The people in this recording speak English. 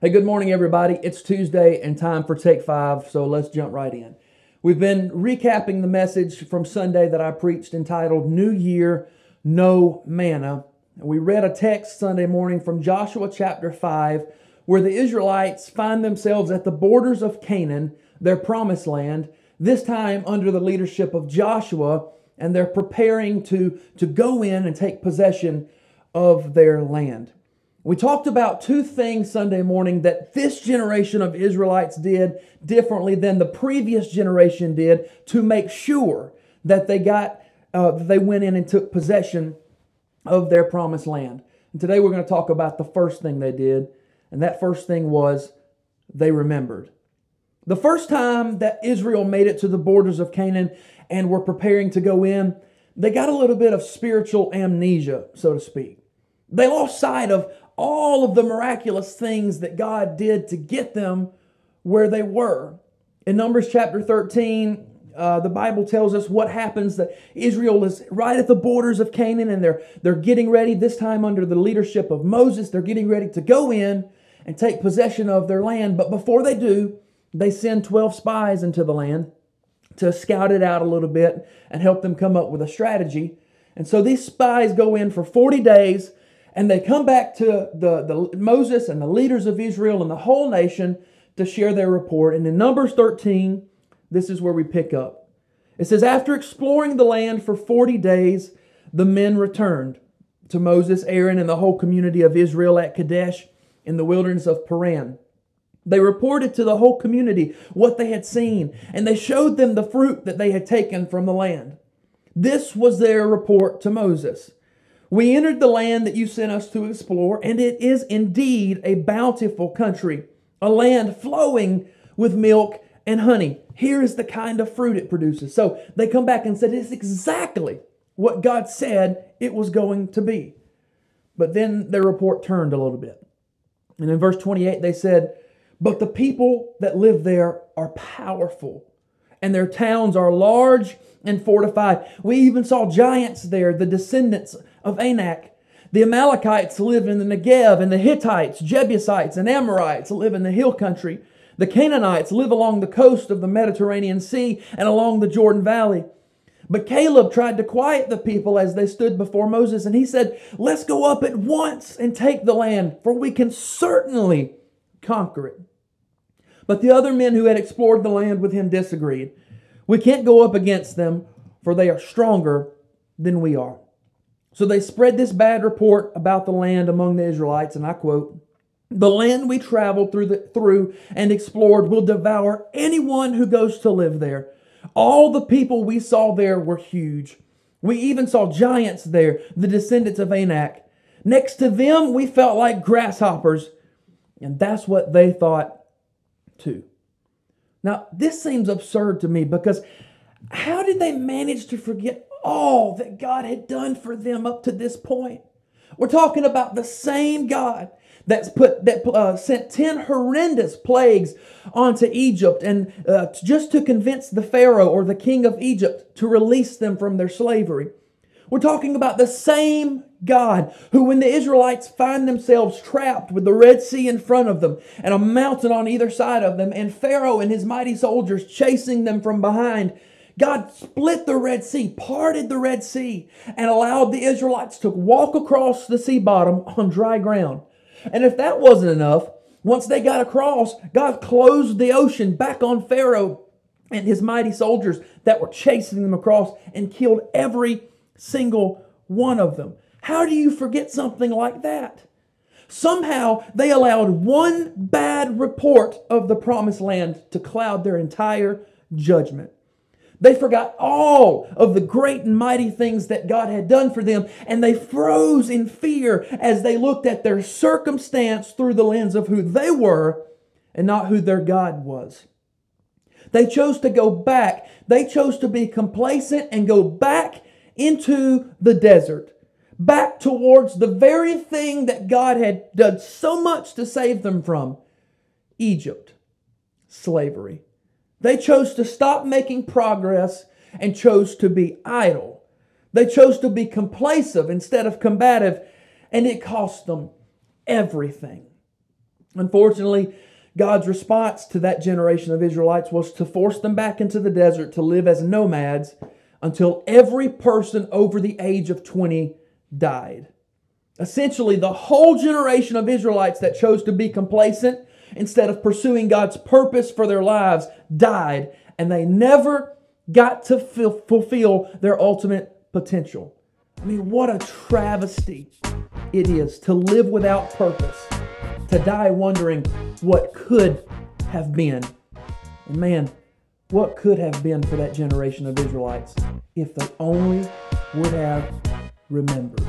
Hey, good morning, everybody. It's Tuesday and time for Take 5, so let's jump right in. We've been recapping the message from Sunday that I preached entitled New Year, No Manna. We read a text Sunday morning from Joshua chapter 5 where the Israelites find themselves at the borders of Canaan, their promised land, this time under the leadership of Joshua, and they're preparing to go in and take possession of their land. We talked about two things Sunday morning that this generation of Israelites did differently than the previous generation did to make sure that they went in and took possession of their promised land. And today we're going to talk about the first thing they did, and that first thing was they remembered. The first time that Israel made it to the borders of Canaan and were preparing to go in, they got a little bit of spiritual amnesia, so to speak. They lost sight of all of the miraculous things that God did to get them where they were. In Numbers chapter 13, the Bible tells us what happens, that Israel is right at the borders of Canaan and they're getting ready, this time under the leadership of Moses. They're getting ready to go in and take possession of their land. But before they do, they send 12 spies into the land to scout it out a little bit and help them come up with a strategy. And so these spies go in for 40 days. And they come back to the Moses and the leaders of Israel and the whole nation to share their report. And in Numbers 13, this is where we pick up. It says, after exploring the land for 40 days, the men returned to Moses, Aaron, and the whole community of Israel at Kadesh in the wilderness of Paran. They reported to the whole community what they had seen, and they showed them the fruit that they had taken from the land. This was their report to Moses. We entered the land that you sent us to explore, and it is indeed a bountiful country, a land flowing with milk and honey. Here is the kind of fruit it produces. So they come back and said it's exactly what God said it was going to be. But then their report turned a little bit. And in verse 28 they said, but the people that live there are powerful, and their towns are large and fortified. We even saw giants there, the descendants of Anak. The Amalekites live in the Negev, and the Hittites, Jebusites, and Amorites live in the hill country. The Canaanites live along the coast of the Mediterranean Sea and along the Jordan Valley. But Caleb tried to quiet the people as they stood before Moses, and he said, let's go up at once and take the land, for we can certainly conquer it. But the other men who had explored the land with him disagreed. We can't go up against them, for they are stronger than we are. So they spread this bad report about the land among the Israelites, and I quote, the land we traveled through and explored will devour anyone who goes to live there. All the people we saw there were huge. We even saw giants there, the descendants of Anak. Next to them, we felt like grasshoppers, and that's what they thought too. Now, this seems absurd to me, because how did they manage to forget all that God had done for them up to this point? We're talking about the same God that sent 10 horrendous plagues onto Egypt, and just to convince the Pharaoh or the king of Egypt to release them from their slavery. We're talking about the same God who, when the Israelites find themselves trapped with the Red Sea in front of them and a mountain on either side of them, and Pharaoh and his mighty soldiers chasing them from behind, God split the Red Sea, parted the Red Sea, and allowed the Israelites to walk across the sea bottom on dry ground. And if that wasn't enough, once they got across, God closed the ocean back on Pharaoh and his mighty soldiers that were chasing them across, and killed every single one of them. How do you forget something like that? Somehow they allowed one bad report of the promised land to cloud their entire judgment. They forgot all of the great and mighty things that God had done for them, and they froze in fear as they looked at their circumstance through the lens of who they were and not who their God was. They chose to go back. They chose to be complacent and go back into the desert, back towards the very thing that God had done so much to save them from, Egypt, slavery. They chose to stop making progress and chose to be idle. They chose to be complacent instead of combative, and it cost them everything. Unfortunately, God's response to that generation of Israelites was to force them back into the desert to live as nomads until every person over the age of 20 died. Essentially, the whole generation of Israelites that chose to be complacent instead of pursuing God's purpose for their lives died, and they never got to fulfill their ultimate potential. I mean, what a travesty it is to live without purpose, to die wondering what could have been. And man, what could have been for that generation of Israelites if they only would have remembered.